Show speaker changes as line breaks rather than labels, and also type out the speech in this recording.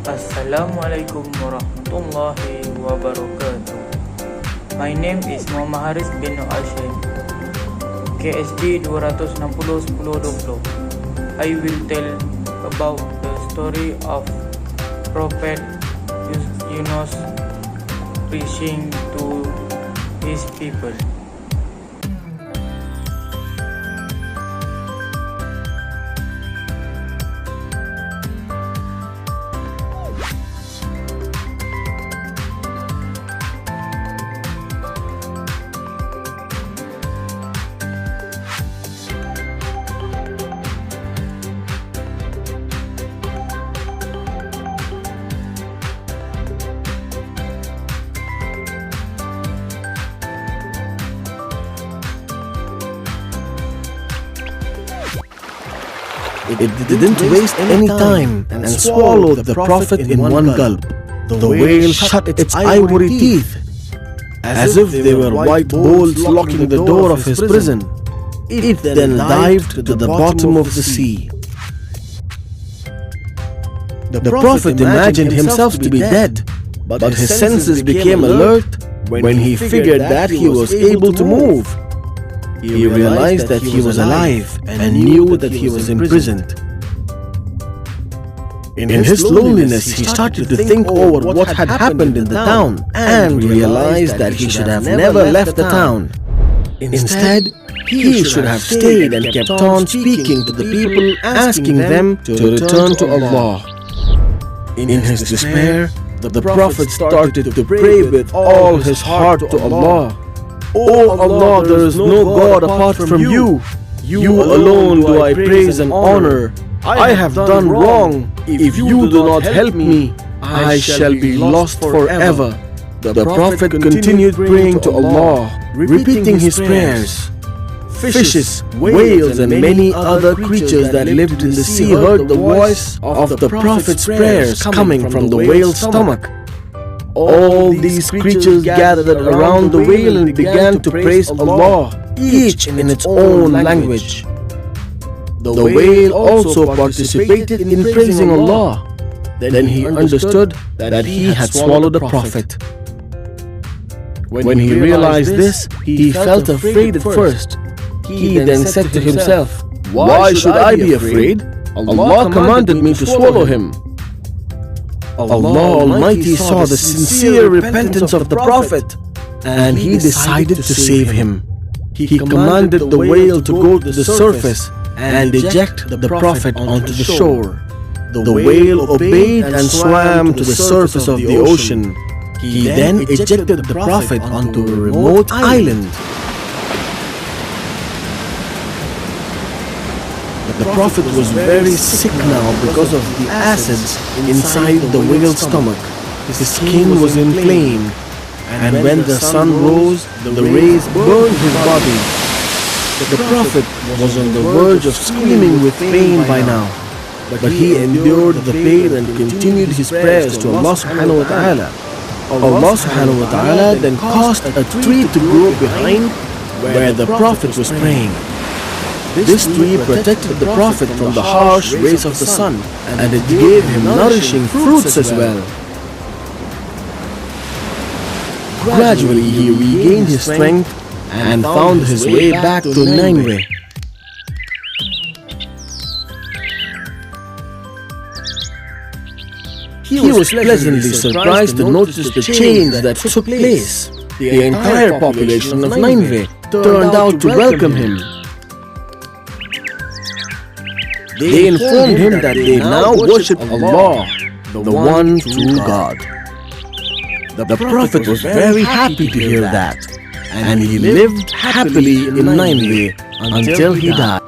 Assalamualaikum warahmatullahi wabarakatuh. My name is Muhammad Hariz bin Arshard, KSD 260-1020. I will tell about the story of Prophet Yunus preaching to his people.
It didn't waste any time and swallowed the prophet in one gulp. The whale shut its ivory teeth as if they were white bolts locking the door of his prison. It then dived to the bottom of the sea. The prophet imagined himself to be dead, but his senses became alert when he figured that he was able to move. He realized that he was alive and knew that he was imprisoned. In his loneliness, he started to think over what had happened in the town and realized that he should have never left the town. Instead, he should have stayed and kept on speaking to the people, asking them to return to Allah. In his despair, the prophet started to pray with all his heart to Allah. "Oh Allah, there is no God apart from you. You alone do I praise and honor. I have done wrong. If you do not help me, I shall be lost forever." The prophet continued praying to Allah, repeating his prayers. Fishes, whales and many other creatures that lived in the sea heard the voice of the prophet's prayers coming from the whale's stomach. All these creatures gathered around the whale and began to praise Allah, each in its own language. The whale also participated in praising Allah. Then he understood that he had swallowed the prophet. When he realized this, he felt afraid at first. He then said to himself, "Why should I be afraid? Allah commanded me to swallow him." Allah Almighty saw the sincere repentance of the Prophet and He decided to save him. He commanded the whale to go to the surface and eject the Prophet onto the shore. The whale obeyed and swam to the surface of the ocean. He then ejected the Prophet onto a remote island. The Prophet was very sick now because of the acids inside the whale's stomach. His skin was inflamed, and when the sun rose, the rays burned his body. The Prophet was on the verge of screaming with pain by now, but he endured the pain and continued his prayers to Allah subhanahu wa ta'ala. Allah subhanahu wa ta'ala then caused a tree to grow behind where the Prophet was praying. This tree protected the Prophet from the harsh rays of the sun, and it gave him nourishing fruits as well. Gradually he regained his strength and found his way back to Nineveh. He was pleasantly surprised to notice the change that took place. The entire population of Nineveh turned out to welcome him. They informed him that they now worship Allah, the one true God. The Prophet was very happy to hear that, and he lived happily in Nineveh until he died.